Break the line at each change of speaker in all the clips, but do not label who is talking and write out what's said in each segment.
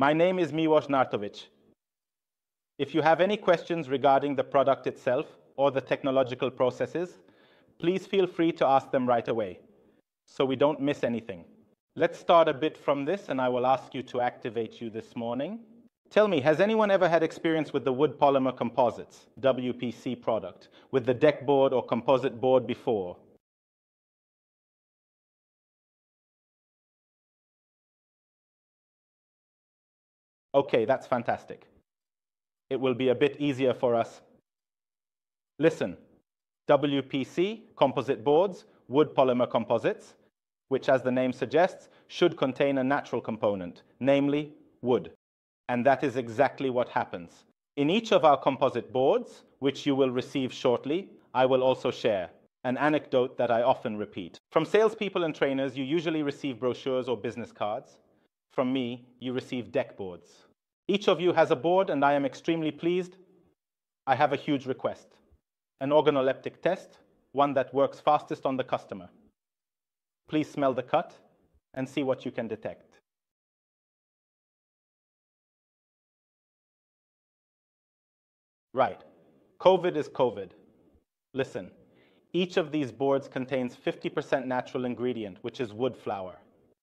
My name is Miłosz Nartowicz. If you have any questions regarding the product itself or the technological processes, please feel free to ask them right away, so we don't miss anything. Let's start a bit from this, and I will ask you to activate you this morning. Tell me, has anyone ever had experience with the wood polymer composites, WPC product, with the deck board or composite board before? Okay, that's fantastic. It will be a bit easier for us. Listen, WPC, composite boards, wood polymer composites, which as the name suggests, should contain a natural component, namely wood. And that is exactly what happens. In each of our composite boards, which you will receive shortly, I will also share an anecdote that I often repeat. From salespeople and trainers, you usually receive brochures or business cards. From me, you receive deck boards. Each of you has a board, and I am extremely pleased. I have a huge request. An organoleptic test, one that works fastest on the customer. Please smell the cut and see what you can detect. Right. COVID is COVID. Listen, each of these boards contains 50% natural ingredient, which is wood flour.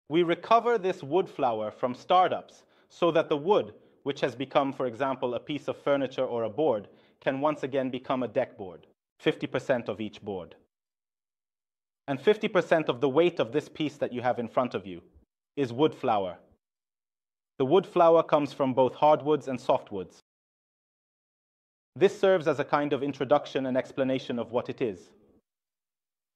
We recover this wood flour from startups so that the wood, which has become, for example, a piece of furniture or a board, can once again become a deck board, 50% of each board. And 50% of the weight of this piece that you have in front of you is wood flour. The wood flour comes from both hardwoods and softwoods. This serves as a kind of introduction and explanation of what it is.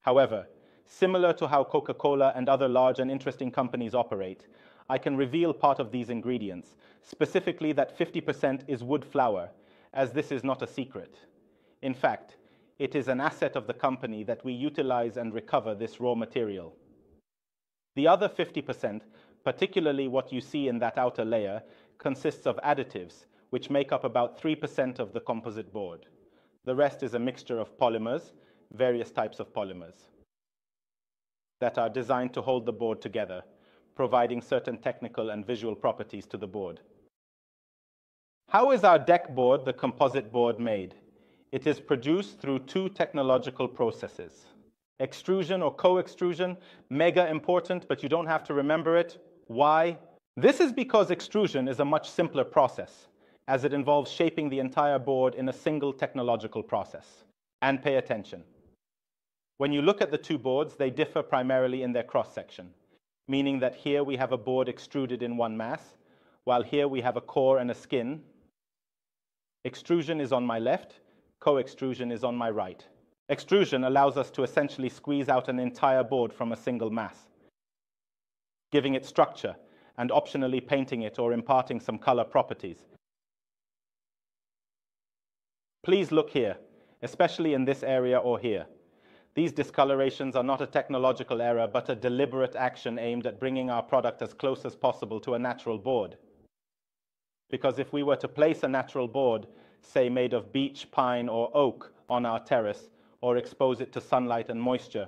However, similar to how Coca-Cola and other large and interesting companies operate, I can reveal part of these ingredients, specifically that 50% is wood flour, as this is not a secret. In fact, it is an asset of the company that we utilize and recover this raw material. The other 50%, particularly what you see in that outer layer, consists of additives, which make up about 3% of the composite board. The rest is a mixture of polymers, various types of polymers, that are designed to hold the board together, providing certain technical and visual properties to the board. How is our deck board, the composite board, made? It is produced through two technological processes. Extrusion or co-extrusion, mega important, but you don't have to remember it. Why? This is because extrusion is a much simpler process, as it involves shaping the entire board in a single technological process. And pay attention. When you look at the two boards, they differ primarily in their cross-section, meaning that here we have a board extruded in one mass, while here we have a core and a skin. Extrusion is on my left, co-extrusion is on my right. Extrusion allows us to essentially squeeze out an entire board from a single mass, giving it structure and optionally painting it or imparting some color properties. Please look here, especially in this area or here. These discolorations are not a technological error, but a deliberate action aimed at bringing our product as close as possible to a natural board. Because if we were to place a natural board, say made of beech, pine, or oak on our terrace, or expose it to sunlight and moisture,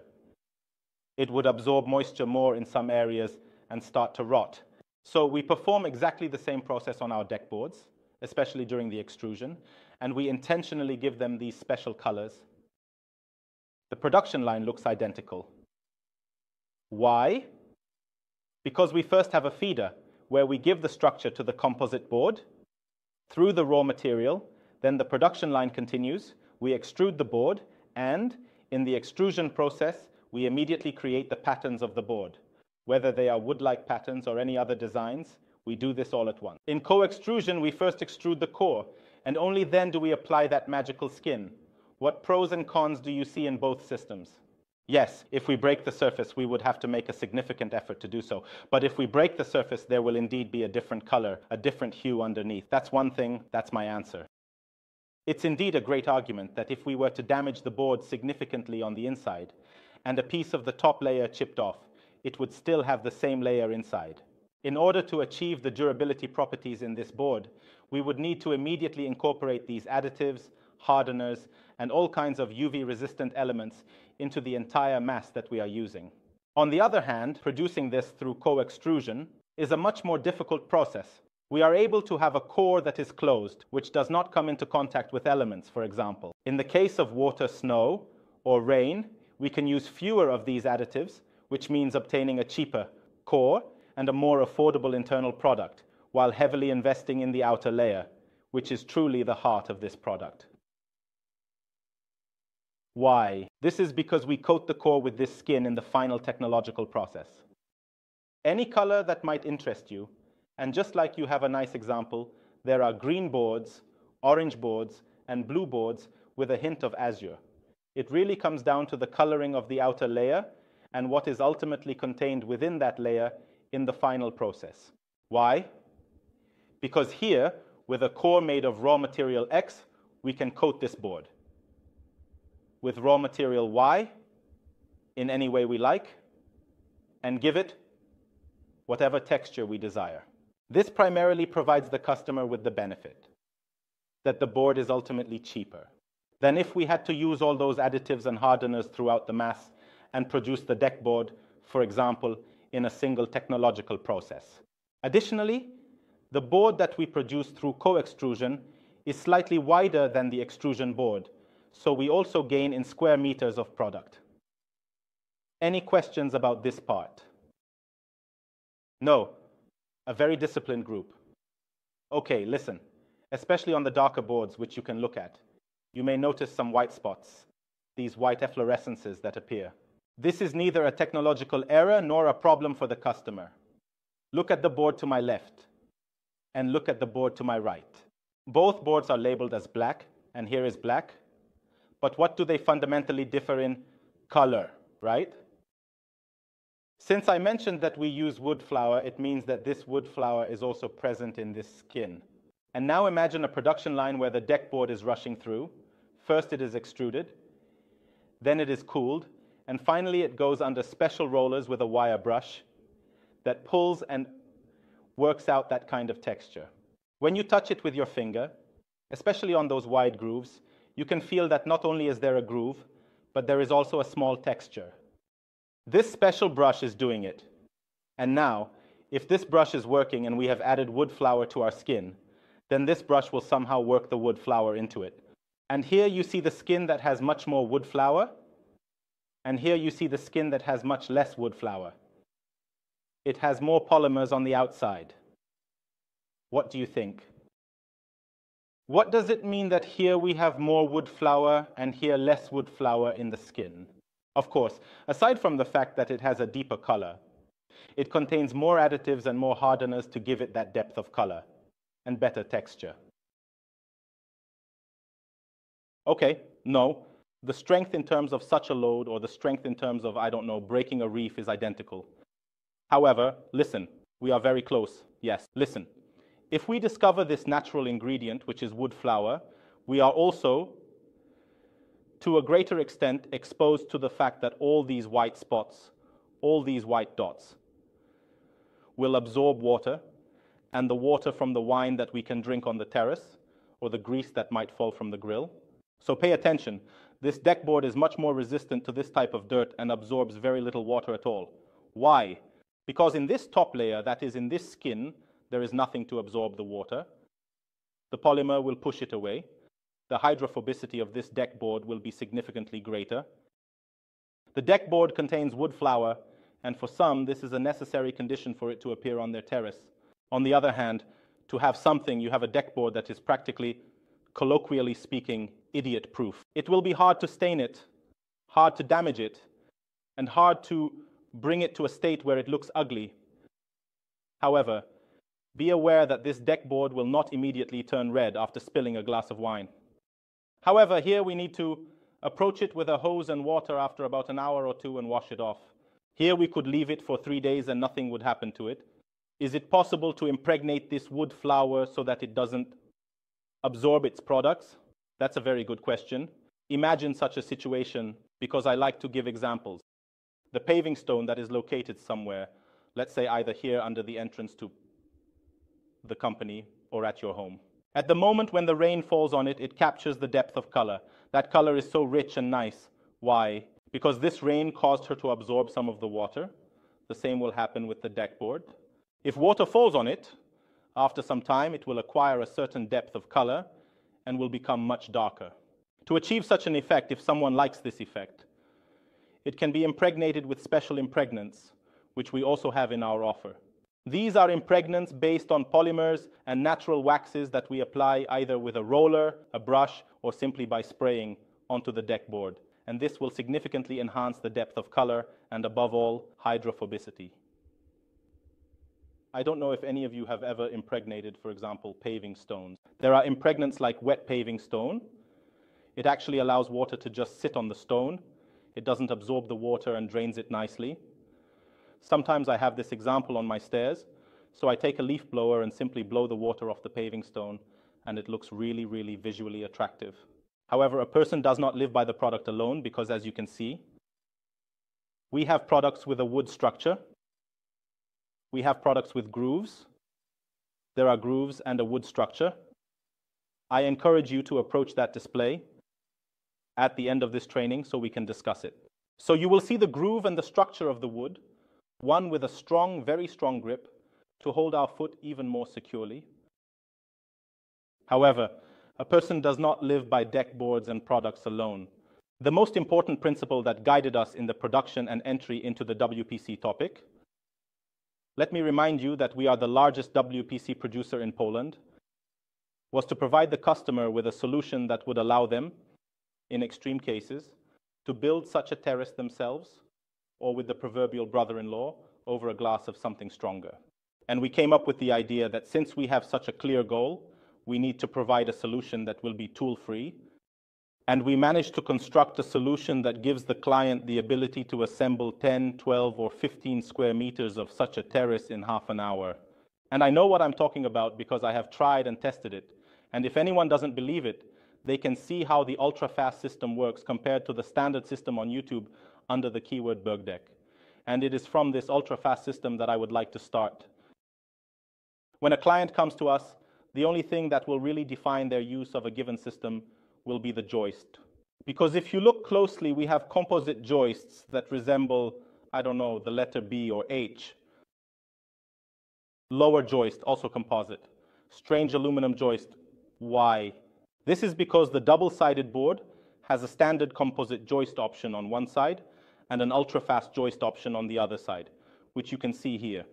it would absorb moisture more in some areas and start to rot. So we perform exactly the same process on our deck boards, especially during the extrusion, and we intentionally give them these special colors. The production line looks identical. Why? Because we first have a feeder where we give the structure to the composite board through the raw material, then the production line continues, we extrude the board, and in the extrusion process, we immediately create the patterns of the board. Whether they are wood-like patterns or any other designs, we do this all at once. In co-extrusion, we first extrude the core, and only then do we apply that magical skin. What pros and cons do you see in both systems? Yes, if we break the surface, we would have to make a significant effort to do so. But if we break the surface, there will indeed be a different color, a different hue underneath. That's one thing, that's my answer. It's indeed a great argument that if we were to damage the board significantly on the inside, and a piece of the top layer chipped off, it would still have the same layer inside. In order to achieve the durability properties in this board, we would need to immediately incorporate these additives, hardeners, and all kinds of UV-resistant elements into the entire mass that we are using. On the other hand, producing this through co-extrusion is a much more difficult process. We are able to have a core that is closed, which does not come into contact with elements, for example. In the case of water, snow, or rain, we can use fewer of these additives, which means obtaining a cheaper core and a more affordable internal product, while heavily investing in the outer layer, which is truly the heart of this product. Why? This is because we coat the core with this skin in the final technological process. Any color that might interest you, and just like you have a nice example, there are green boards, orange boards, and blue boards with a hint of azure. It really comes down to the coloring of the outer layer and what is ultimately contained within that layer in the final process. Why? Because here, with a core made of raw material X, we can coat this board. With raw material Y, in any way we like, and give it whatever texture we desire. This primarily provides the customer with the benefit that the board is ultimately cheaper than if we had to use all those additives and hardeners throughout the mass and produce the deck board, for example, in a single technological process. Additionally, the board that we produce through co-extrusion is slightly wider than the extrusion board, so we also gain in square meters of product. Any questions about this part? No. A very disciplined group. Okay, listen. Especially on the darker boards, which you can look at, you may notice some white spots, these white efflorescences that appear. This is neither a technological error nor a problem for the customer. Look at the board to my left and look at the board to my right. Both boards are labeled as black, and here is black. But what do they fundamentally differ in? Color, right? Since I mentioned that we use wood flour, it means that this wood flour is also present in this skin. And now imagine a production line where the deck board is rushing through. First it is extruded, then it is cooled, and finally it goes under special rollers with a wire brush that pulls and works out that kind of texture. When you touch it with your finger, especially on those wide grooves, you can feel that not only is there a groove, but there is also a small texture. This special brush is doing it. And now, if this brush is working and we have added wood flour to our skin, then this brush will somehow work the wood flour into it. And here you see the skin that has much more wood flour, and here you see the skin that has much less wood flour. It has more polymers on the outside. What do you think? What does it mean that here we have more wood flour and here less wood flour in the skin? Of course, aside from the fact that it has a deeper color, it contains more additives and more hardeners to give it that depth of color and better texture. Okay, no, the strength in terms of such a load or the strength in terms of, I don't know, breaking a reef is identical. However, listen, we are very close. Yes, listen. If we discover this natural ingredient, which is wood flour, we are also, to a greater extent, exposed to the fact that all these white spots, all these white dots, will absorb water, and the water from the wine that we can drink on the terrace, or the grease that might fall from the grill. So pay attention. This deck board is much more resistant to this type of dirt and absorbs very little water at all. Why? Because in this top layer, that is in this skin, there is nothing to absorb the water. The polymer will push it away. The hydrophobicity of this deck board will be significantly greater. The deck board contains wood flour, and for some, this is a necessary condition for it to appear on their terrace. On the other hand, to have something, you have a deck board that is practically, colloquially speaking, idiot-proof. It will be hard to stain it, hard to damage it, and hard to bring it to a state where it looks ugly. However, be aware that this deck board will not immediately turn red after spilling a glass of wine. However, here we need to approach it with a hose and water after about an hour or two and wash it off. Here we could leave it for 3 days and nothing would happen to it. Is it possible to impregnate this wood flour so that it doesn't absorb its products? That's a very good question. Imagine such a situation, because I like to give examples. The paving stone that is located somewhere, let's say either here under the entrance to the company or at your home. At the moment when the rain falls on it, it captures the depth of color. That color is so rich and nice. Why? Because this rain caused her to absorb some of the water. The same will happen with the deck board. If water falls on it, After some time, it will acquire a certain depth of color and will become much darker. To achieve such an effect, if someone likes this effect, it can be impregnated with special impregnants, which we also have in our offer. These are impregnants based on polymers and natural waxes that we apply either with a roller, a brush, or simply by spraying onto the deck board. And this will significantly enhance the depth of color and, above all, hydrophobicity. I don't know if any of you have ever impregnated, for example, paving stones. There are impregnants like wet paving stone. It actually allows water to just sit on the stone. It doesn't absorb the water and drains it nicely. Sometimes I have this example on my stairs. So I take a leaf blower and simply blow the water off the paving stone, and it looks really, really visually attractive. However, a person does not live by the product alone because, as you can see, we have products with a wood structure. We have products with grooves. There are grooves and a wood structure. I encourage you to approach that display at the end of this training so we can discuss it. So you will see the groove and the structure of the wood, one with a strong, very strong grip to hold our foot even more securely. However, a person does not live by deck boards and products alone. The most important principle that guided us in the production and entry into the WPC topic. Let me remind you that we are the largest WPC producer in Poland, was to provide the customer with a solution that would allow them, in extreme cases, to build such a terrace themselves or with the proverbial brother-in-law over a glass of something stronger. And we came up with the idea that since we have such a clear goal, we need to provide a solution that will be tool-free. And we managed to construct a solution that gives the client the ability to assemble 10, 12, or 15 square meters of such a terrace in half an hour. And I know what I'm talking about because I have tried and tested it. And if anyone doesn't believe it, they can see how the ultra-fast system works compared to the standard system on YouTube under the keyword Bergdeck. And it is from this ultra-fast system that I would like to start. When a client comes to us, the only thing that will really define their use of a given system will be the joist. Because if you look closely, we have composite joists that resemble, I don't know, the letter B or H. Lower joist, also composite. Strange aluminum joist, Y. This is because the double-sided board has a standard composite joist option on one side and an ultra-fast joist option on the other side, which you can see here.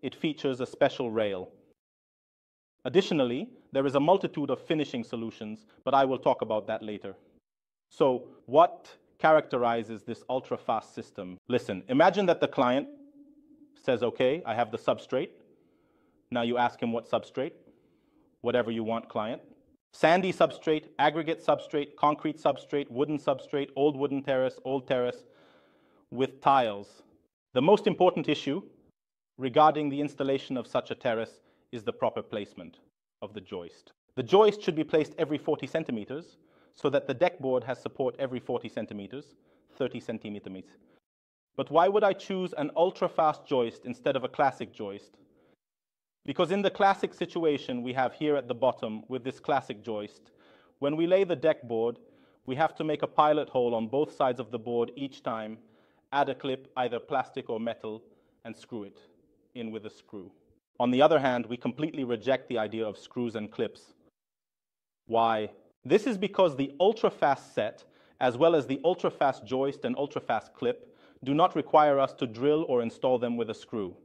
It features a special rail. Additionally, there is a multitude of finishing solutions, but I will talk about that later. So, what characterizes this ultra-fast system? Listen, imagine that the client says, okay, I have the substrate. Now you ask him what substrate? Whatever you want, client. Sandy substrate, aggregate substrate, concrete substrate, wooden substrate, old wooden terrace, old terrace, with tiles. The most important issue regarding the installation of such a terrace is the proper placement of the joist. The joist should be placed every 40 centimeters so that the deck board has support every 40 centimeters, 30 centimeters. But why would I choose an ultra-fast joist instead of a classic joist? Because in the classic situation we have here at the bottom with this classic joist, when we lay the deck board, we have to make a pilot hole on both sides of the board each time, add a clip, either plastic or metal, and screw it in with a screw. On the other hand, we completely reject the idea of screws and clips. Why? This is because the ultra-fast set, as well as the ultra-fast joist and ultra-fast clip, do not require us to drill or install them with a screw.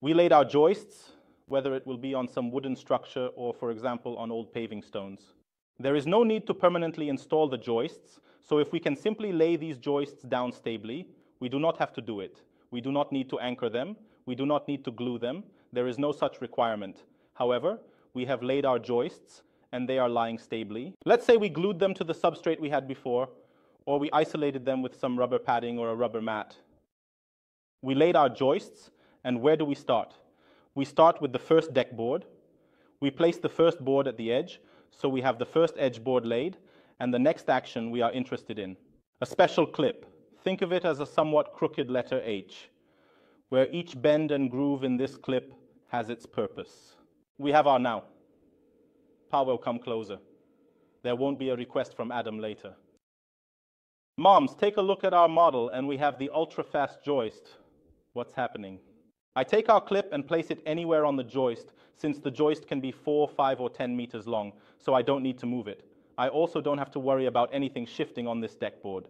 We laid our joists, whether it will be on some wooden structure or, for example, on old paving stones. There is no need to permanently install the joists, so if we can simply lay these joists down stably, we do not have to do it. We do not need to anchor them. We do not need to glue them. There is no such requirement. However, we have laid our joists and they are lying stably. Let's say we glued them to the substrate we had before, or we isolated them with some rubber padding or a rubber mat. We laid our joists, and where do we start? We start with the first deck board. We place the first board at the edge, so we have the first edge board laid, and the next action we are interested in. A special clip. Think of it as a somewhat crooked letter H, where each bend and groove in this clip has its purpose. We have our now. Pa will come closer. There won't be a request from Adam later. Moms, take a look at our model, and we have the ultra-fast joist. What's happening? I take our clip and place it anywhere on the joist, since the joist can be 4, 5, or 10 meters long, so I don't need to move it. I also don't have to worry about anything shifting on this deck board.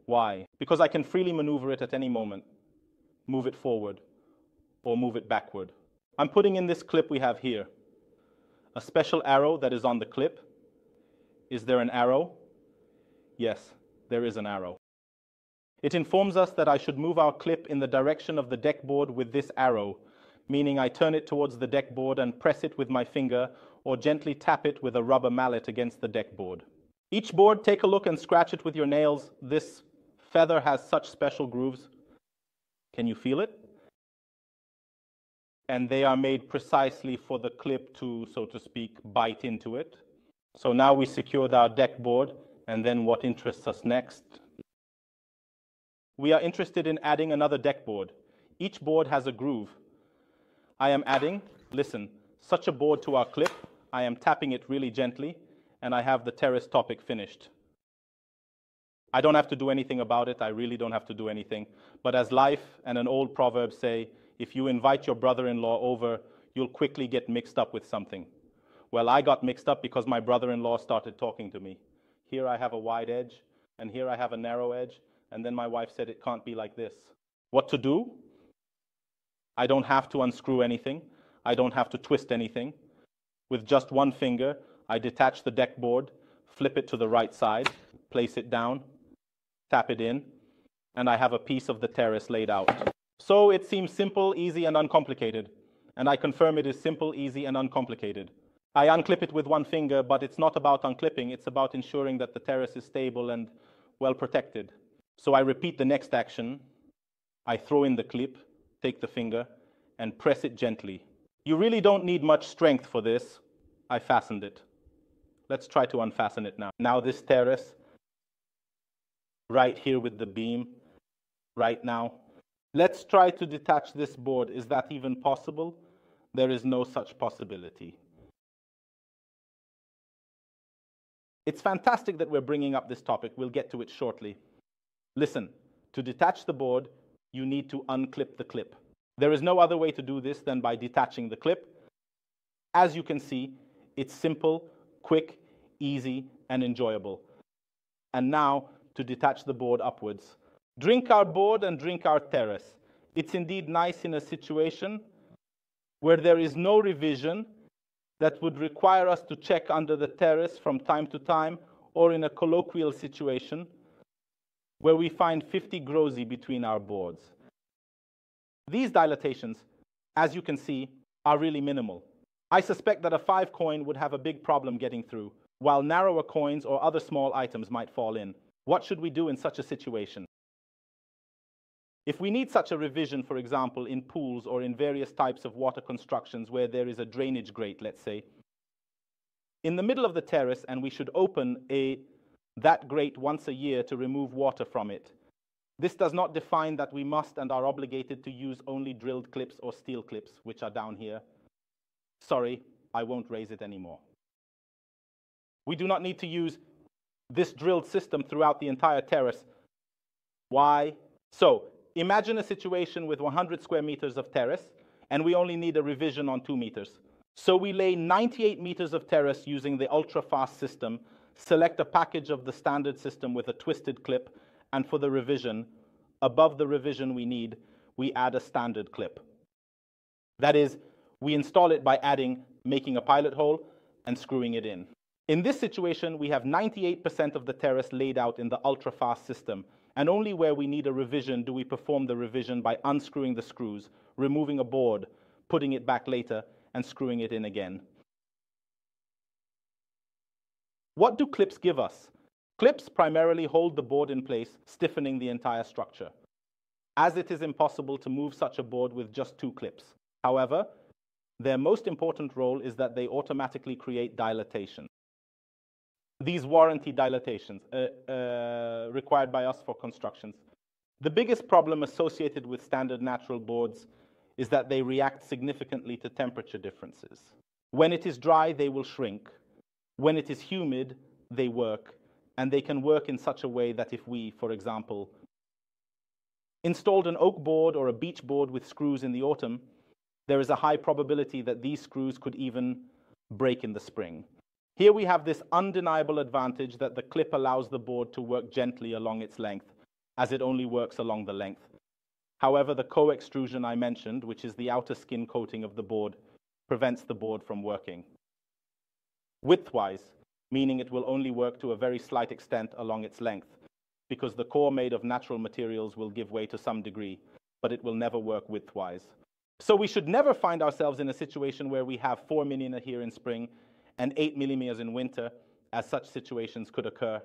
Why? Because I can freely maneuver it at any moment. Move it forward or move it backward. I'm putting in this clip we have here. A special arrow that is on the clip. Is there an arrow? Yes, there is an arrow. It informs us that I should move our clip in the direction of the deck board with this arrow, meaning I turn it towards the deck board and press it with my finger or gently tap it with a rubber mallet against the deck board. Each board, take a look and scratch it with your nails. This feather has such special grooves. Can you feel it? And they are made precisely for the clip to, so to speak, bite into it. So now we secured our deck board, and then what interests us next? We are interested in adding another deck board. Each board has a groove. I am adding, listen, such a board to our clip. I am tapping it really gently, and I have the terrace topic finished. I don't have to do anything about it. I really don't have to do anything. But as life and an old proverb say, if you invite your brother-in-law over, you'll quickly get mixed up with something. Well, I got mixed up because my brother-in-law started talking to me. Here I have a wide edge, and here I have a narrow edge, and then my wife said it can't be like this. What to do? I don't have to unscrew anything. I don't have to twist anything. With just one finger, I detach the deck board, flip it to the right side, place it down, tap it in, and I have a piece of the terrace laid out. So it seems simple, easy, and uncomplicated. And I confirm it is simple, easy, and uncomplicated. I unclip it with one finger, but it's not about unclipping. It's about ensuring that the terrace is stable and well protected. So I repeat the next action. I throw in the clip, take the finger, and press it gently. You really don't need much strength for this. I fastened it. Let's try to unfasten it now. Now this terrace, right here with the beam, right now. Let's try to detach this board. Is that even possible? There is no such possibility. It's fantastic that we're bringing up this topic. We'll get to it shortly. Listen, to detach the board, you need to unclip the clip. There is no other way to do this than by detaching the clip. As you can see, it's simple, quick, easy, and enjoyable. And now, to detach the board upwards. Drink our board and drink our terrace. It's indeed nice in a situation where there is no revision that would require us to check under the terrace from time to time, or in a colloquial situation where we find 50 groszy between our boards. These dilatations, as you can see, are really minimal. I suspect that a 5 coin would have a big problem getting through, while narrower coins or other small items might fall in. What should we do in such a situation? If we need such a revision, for example, in pools or in various types of water constructions where there is a drainage grate, let's say, in the middle of the terrace, and we should open that grate once a year to remove water from it. This does not define that we must and are obligated to use only drilled clips or steel clips, which are down here. Sorry, I won't raise it anymore. We do not need to use this drilled system throughout the entire terrace. Why? So, imagine a situation with 100 square meters of terrace, and we only need a revision on 2 meters. So we lay 98 meters of terrace using the ultra-fast system, select a package of the standard system with a twisted clip, and for the revision, above the revision we need, we add a standard clip. That is, we install it by making a pilot hole and screwing it in. In this situation, we have 98% of the terrace laid out in the ultra-fast system, and only where we need a revision do we perform the revision by unscrewing the screws, removing a board, putting it back later, and screwing it in again. What do clips give us? Clips primarily hold the board in place, stiffening the entire structure, as it is impossible to move such a board with just 2 clips. However, their most important role is that they automatically create dilatation. These warranty dilatations required by us for constructions. The biggest problem associated with standard natural boards is that they react significantly to temperature differences. When it is dry, they will shrink. When it is humid, they work, and they can work in such a way that if we, for example, installed an oak board or a beech board with screws in the autumn, there is a high probability that these screws could even break in the spring. Here we have this undeniable advantage that the clip allows the board to work gently along its length, as it only works along the length. However, the co-extrusion I mentioned, which is the outer skin coating of the board, prevents the board from working. Widthwise, meaning it will only work to a very slight extent along its length, because the core made of natural materials will give way to some degree, but it will never work widthwise. So we should never find ourselves in a situation where we have 4 mm here in spring and 8 mm in winter, as such situations could occur.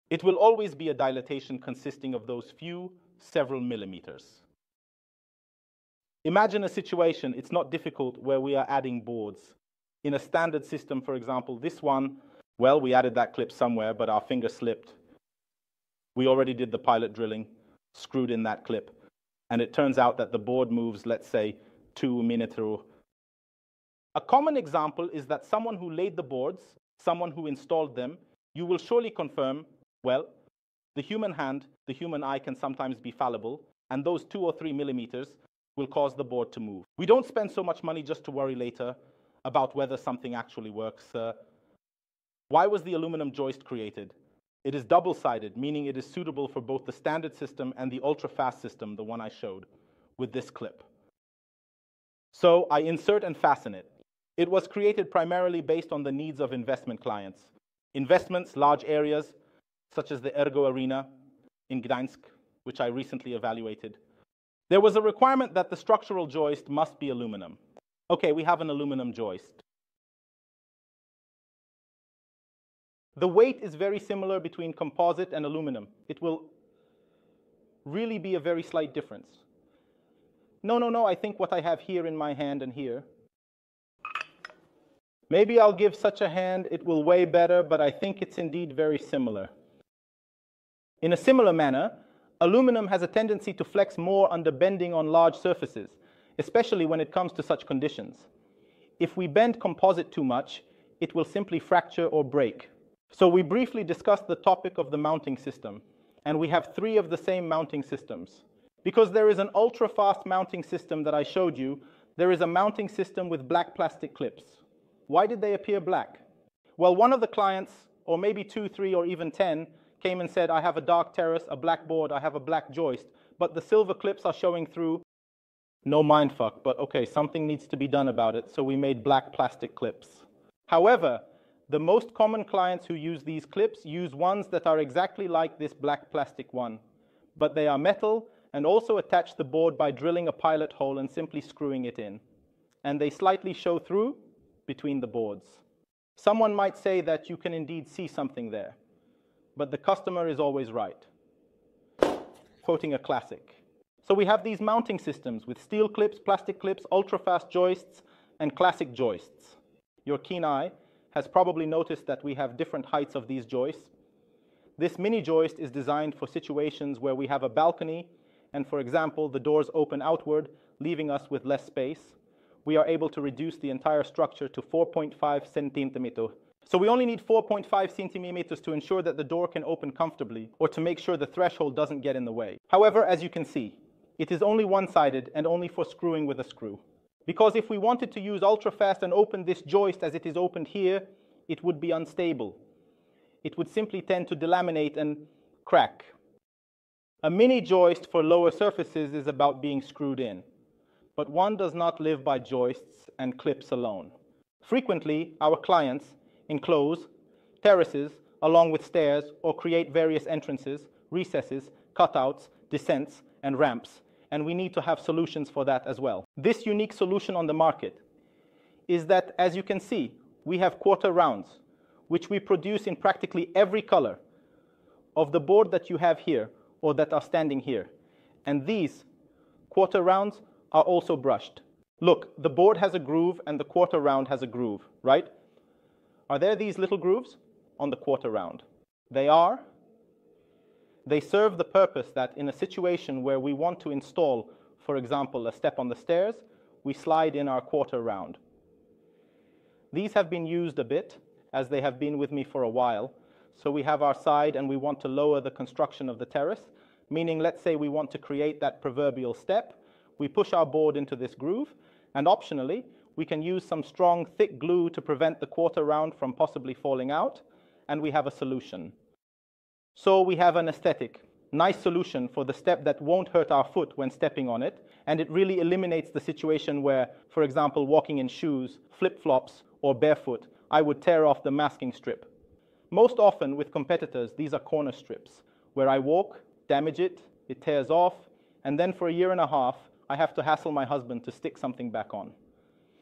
It will always be a dilatation consisting of those few, several millimeters. Imagine a situation, it's not difficult, where we are adding boards. In a standard system, for example, this one, well, we added that clip somewhere, but our finger slipped. We already did the pilot drilling, screwed in that clip, and it turns out that the board moves, let's say, 2 mm. A common example is that someone who laid the boards, someone who installed them, you will surely confirm, well, the human hand, the human eye can sometimes be fallible, and those 2 or 3 millimeters will cause the board to move. We don't spend so much money just to worry later about whether something actually works. Why was the aluminum joist created? It is double-sided, meaning it is suitable for both the standard system and the ultra-fast system, the one I showed, with this clip. So I insert and fasten it. It was created primarily based on the needs of investment clients. Investments, large areas, such as the Ergo Arena in Gdańsk, which I recently evaluated. There was a requirement that the structural joist must be aluminum. Okay, we have an aluminum joist. The weight is very similar between composite and aluminum. It will really be a very slight difference. No, I think what I have here in my hand and here. Maybe I'll give such a hand, it will weigh better, but I think it's indeed very similar. In a similar manner, aluminum has a tendency to flex more under bending on large surfaces, especially when it comes to such conditions. If we bend composite too much, it will simply fracture or break. So we briefly discussed the topic of the mounting system, and we have 3 of the same mounting systems. Because there is an ultra-fast mounting system that I showed you, there is a mounting system with black plastic clips. Why did they appear black? Well, one of the clients, or maybe 2, 3, or even 10, came and said, I have a dark terrace, a black board, I have a black joist, but the silver clips are showing through. No mindfuck, but okay, something needs to be done about it, so we made black plastic clips. However, the most common clients who use these clips use ones that are exactly like this black plastic one, but they are metal and also attach the board by drilling a pilot hole and simply screwing it in. And they slightly show through between the boards. Someone might say that you can indeed see something there, but the customer is always right. Quoting a classic. So we have these mounting systems with steel clips, plastic clips, ultra-fast joists, and classic joists. Your keen eye has probably noticed that we have different heights of these joists. This mini joist is designed for situations where we have a balcony and, for example, the doors open outward, leaving us with less space. We are able to reduce the entire structure to 4.5 centimeters. So we only need 4.5 centimeters to ensure that the door can open comfortably or to make sure the threshold doesn't get in the way. However, as you can see, it is only one-sided and only for screwing with a screw. Because if we wanted to use ultra-fast and open this joist as it is opened here, it would be unstable. It would simply tend to delaminate and crack. A mini joist for lower surfaces is about being screwed in. But one does not live by joists and clips alone. Frequently, our clients enclose terraces along with stairs or create various entrances, recesses, cutouts, descents, and ramps. And we need to have solutions for that as well. This unique solution on the market is that, as you can see, we have quarter rounds, which we produce in practically every color of the board that you have here or that are standing here. And these quarter rounds are also brushed. Look, the board has a groove and the quarter round has a groove, right? Are there these little grooves on the quarter round? They are. They serve the purpose that in a situation where we want to install, for example, a step on the stairs, we slide in our quarter round. These have been used a bit, as they have been with me for a while. So we have our side and we want to lower the construction of the terrace, meaning let's say we want to create that proverbial step. We push our board into this groove, And optionally, we can use some strong, thick glue to prevent the quarter round from possibly falling out, and we have a solution. So we have an aesthetic, nice solution for the step that won't hurt our foot when stepping on it, and it really eliminates the situation where, for example, walking in shoes, flip-flops, or barefoot, I would tear off the masking strip. Most often with competitors, these are corner strips, where I walk, damage it, it tears off, and then for a year and a half, I have to hassle my husband to stick something back on.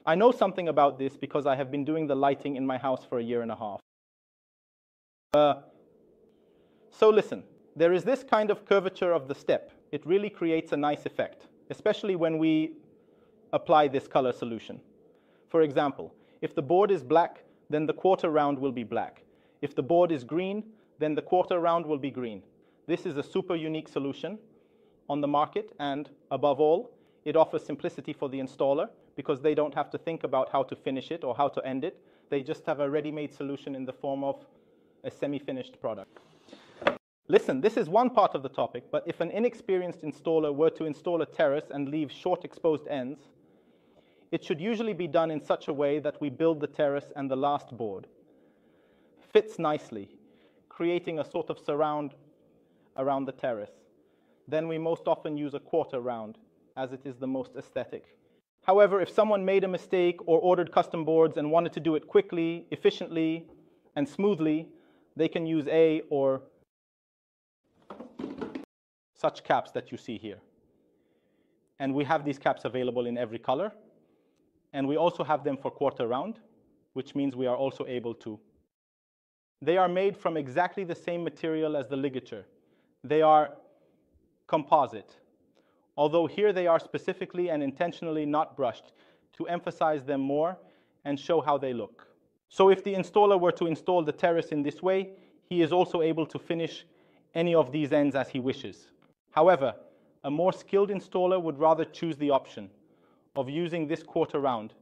I know something about this because I have been doing the lighting in my house for a year and a half. So listen, there is this kind of curvature of the step. It really creates a nice effect, especially when we apply this color solution. For example, if the board is black, then the quarter round will be black. If the board is green, then the quarter round will be green. This is a super unique solution on the market, and above all, it offers simplicity for the installer because they don't have to think about how to finish it or how to end it. They just have a ready-made solution in the form of a semi-finished product. Listen, this is one part of the topic, but if an inexperienced installer were to install a terrace and leave short exposed ends, it should usually be done in such a way that we build the terrace and the last board fits nicely, creating a sort of surround around the terrace. Then we most often use a quarter round, as it is the most aesthetic. However, if someone made a mistake or ordered custom boards and wanted to do it quickly, efficiently, and smoothly, they can use A or such caps that you see here. And we have these caps available in every color. And we also have them for quarter round, which means we are also able to. They are made from exactly the same material as the ligature. They are composite, although here they are specifically and intentionally not brushed to emphasize them more and show how they look. So if the installer were to install the terrace in this way, he is also able to finish any of these ends as he wishes. However, a more skilled installer would rather choose the option of using this quarter round,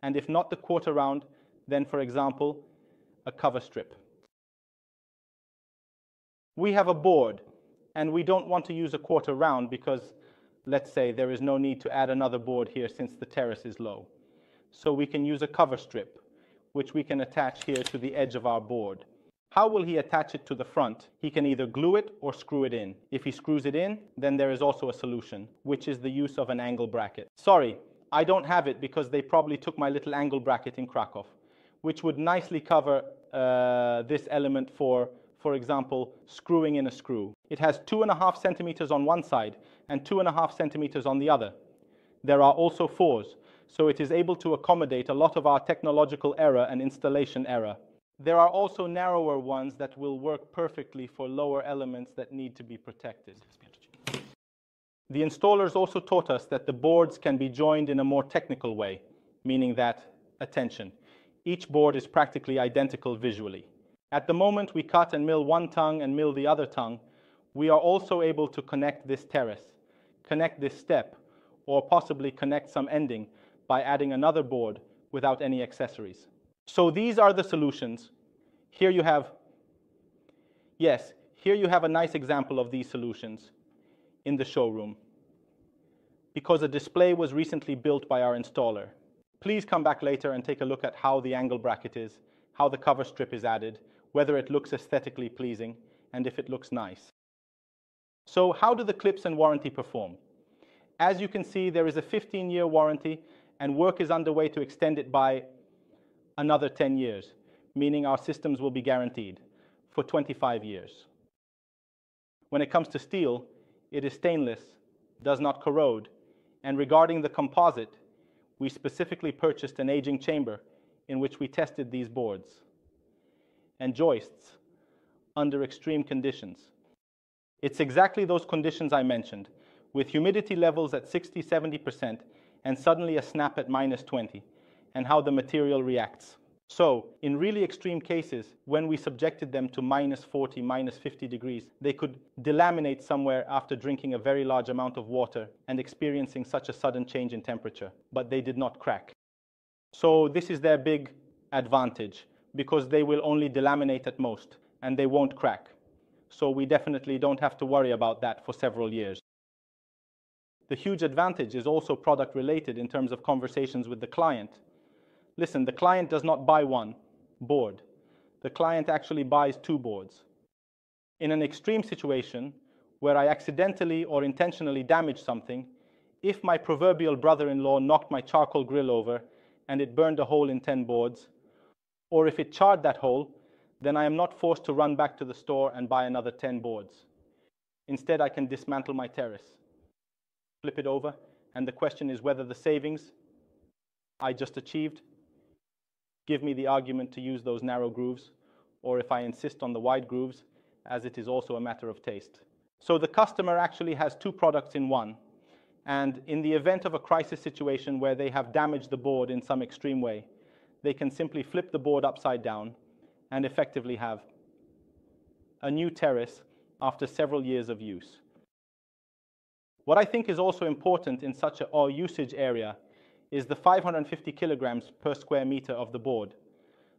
and if not the quarter round, then for example, a cover strip. We have a board, and we don't want to use a quarter round because, let's say, there is no need to add another board here since the terrace is low. So we can use a cover strip, which we can attach here to the edge of our board. How will he attach it to the front? He can either glue it or screw it in. If he screws it in, then there is also a solution, which is the use of an angle bracket. Sorry, I don't have it because they probably took my little angle bracket in Krakow, which would nicely cover this element for example, screwing in a screw. It has 2.5 centimeters on one side and 2.5 centimeters on the other. There are also 4s, so it is able to accommodate a lot of our technological error and installation error. There are also narrower ones that will work perfectly for lower elements that need to be protected. The installers also taught us that the boards can be joined in a more technical way, meaning that, attention, each board is practically identical visually. At the moment we cut and mill one tongue and mill the other tongue, we are also able to connect this terrace, connect this step, or possibly connect some ending by adding another board without any accessories. So these are the solutions. Here you have a nice example of these solutions in the showroom, because a display was recently built by our installer. Please come back later and take a look at how the angle bracket is, how the cover strip is added, whether it looks aesthetically pleasing, and if it looks nice. So how do the clips and warranty perform? As you can see, there is a 15-year warranty, and work is underway to extend it by another 10 years, meaning our systems will be guaranteed for 25 years. When it comes to steel, it is stainless, does not corrode, and regarding the composite, we specifically purchased an aging chamber in which we tested these boards and joists under extreme conditions. It's exactly those conditions I mentioned, with humidity levels at 60–70% and suddenly a snap at -20, and how the material reacts. So, in really extreme cases, when we subjected them to -40, -50 degrees, they could delaminate somewhere after drinking a very large amount of water and experiencing such a sudden change in temperature, but they did not crack. So this is their big advantage, because they will only delaminate at most, and they won't crack. So we definitely don't have to worry about that for several years. The huge advantage is also product related in terms of conversations with the client. Listen, the client does not buy one board. The client actually buys two boards. In an extreme situation where I accidentally or intentionally damage something, if my proverbial brother-in-law knocked my charcoal grill over and it burned a hole in 10 boards, or if it charred that hole, then I am not forced to run back to the store and buy another 10 boards. Instead, I can dismantle my terrace, flip it over, and the question is whether the savings I just achieved give me the argument to use those narrow grooves, or if I insist on the wide grooves, as it is also a matter of taste. So the customer actually has two products in one, and in the event of a crisis situation where they have damaged the board in some extreme way, they can simply flip the board upside down and effectively have a new terrace after several years of use. What I think is also important in such a usage area is the 550 kilograms per square meter of the board.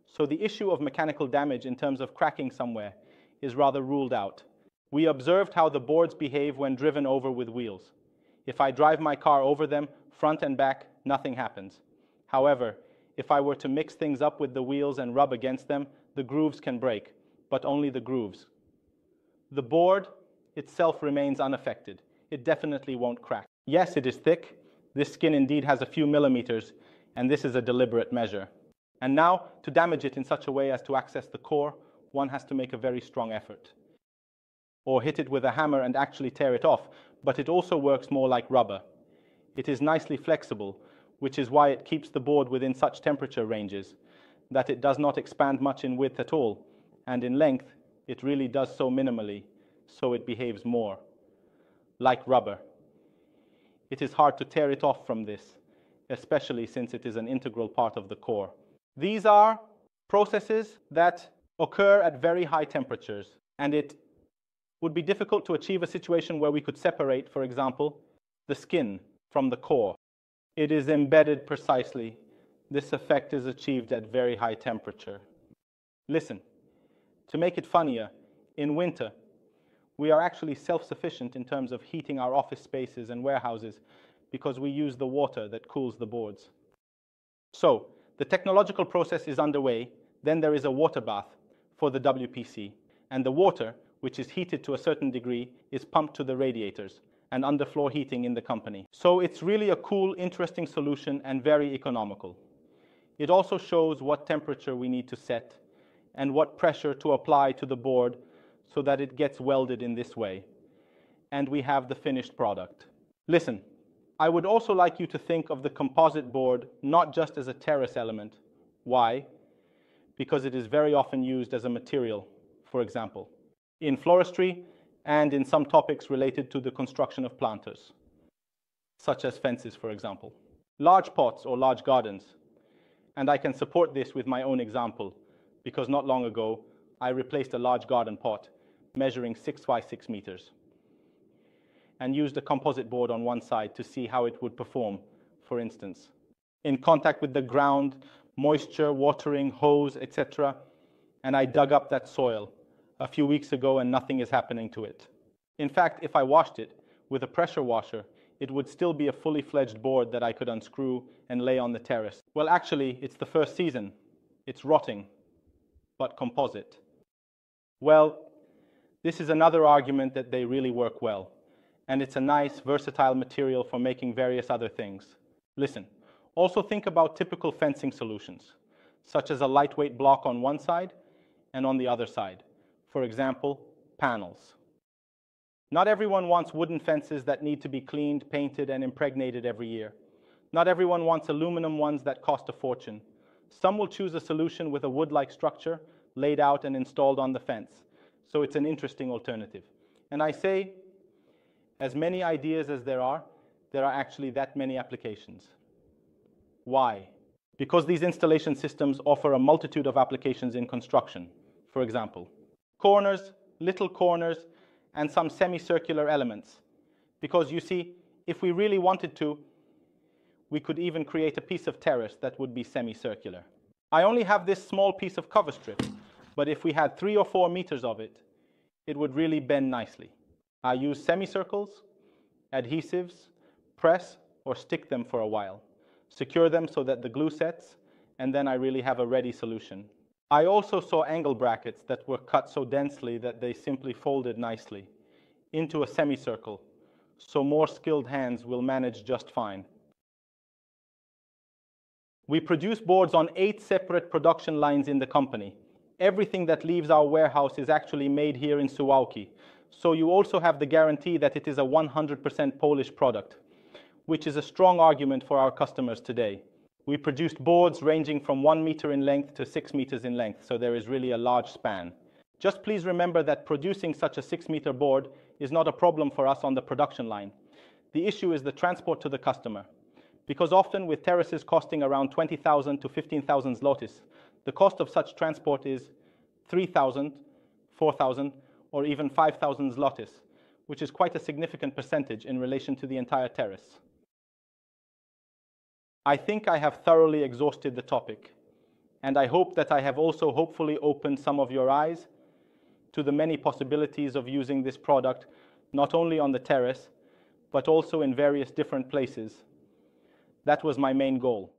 So the issue of mechanical damage in terms of cracking somewhere is rather ruled out. We observed how the boards behave when driven over with wheels. If I drive my car over them, front and back, nothing happens. However, if I were to mix things up with the wheels and rub against them, the grooves can break, but only the grooves. The board itself remains unaffected. It definitely won't crack. Yes, it is thick. This skin indeed has a few millimeters, and this is a deliberate measure. And now, to damage it in such a way as to access the core, one has to make a very strong effort. Or hit it with a hammer and actually tear it off, but it also works more like rubber. It is nicely flexible, which is why it keeps the board within such temperature ranges, that it does not expand much in width at all, and in length, it really does so minimally, so it behaves more like rubber. It is hard to tear it off from this, especially since it is an integral part of the core. These are processes that occur at very high temperatures, and it would be difficult to achieve a situation where we could separate, for example, the skin from the core. It is embedded precisely. This effect is achieved at very high temperature. Listen, to make it funnier, in winter, we are actually self-sufficient in terms of heating our office spaces and warehouses because we use the water that cools the boards. So, the technological process is underway. Then there is a water bath for the WPC, and the water, which is heated to a certain degree, is pumped to the radiators and underfloor heating in the company. So it's really a cool, interesting solution and very economical. It also shows what temperature we need to set and what pressure to apply to the board so that it gets welded in this way. And we have the finished product. Listen, I would also like you to think of the composite board not just as a terrace element. Why? Because it is very often used as a material, for example, in floristry and in some topics related to the construction of planters, such as fences, for example. Large pots or large gardens. And I can support this with my own example, because not long ago, I replaced a large garden pot measuring 6 by 6 meters and used a composite board on one side to see how it would perform, for instance. In contact with the ground, moisture, watering, hose, etc. And I dug up that soil a few weeks ago and nothing is happening to it. In fact, if I washed it with a pressure washer, it would still be a fully fledged board that I could unscrew and lay on the terrace. Well, actually, it's the first season. It's rotting, but composite. Well, this is another argument that they really work well, and it's a nice, versatile material for making various other things. Listen, also think about typical fencing solutions, such as a lightweight block on one side and on the other side. For example, panels. Not everyone wants wooden fences that need to be cleaned, painted, and impregnated every year. Not everyone wants aluminum ones that cost a fortune. Some will choose a solution with a wood-like structure laid out and installed on the fence. So it's an interesting alternative. And I say, as many ideas as there are actually that many applications. Why? Because these installation systems offer a multitude of applications in construction. For example, corners, little corners, and some semicircular elements. Because you see, if we really wanted to, we could even create a piece of terrace that would be semicircular. I only have this small piece of cover strip, but if we had 3 or 4 meters of it, it would really bend nicely. I use semicircles, adhesives, press or stick them for a while. Secure them so that the glue sets, and then I really have a ready solution. I also saw angle brackets that were cut so densely that they simply folded nicely into a semicircle, so more skilled hands will manage just fine. We produce boards on 8 separate production lines in the company. Everything that leaves our warehouse is actually made here in Suwałki, so you also have the guarantee that it is a 100% Polish product, which is a strong argument for our customers today. We produced boards ranging from 1 meter in length to 6 meters in length, so there is really a large span. Just please remember that producing such a 6-meter board is not a problem for us on the production line. The issue is the transport to the customer. Because often with terraces costing around 20,000 to 15,000 zlotys, the cost of such transport is 3,000, 4,000, or even 5,000 zlotys, which is quite a significant percentage in relation to the entire terrace. I think I have thoroughly exhausted the topic, and I hope that I have also hopefully opened some of your eyes to the many possibilities of using this product, not only on the terrace, but also in various different places. That was my main goal.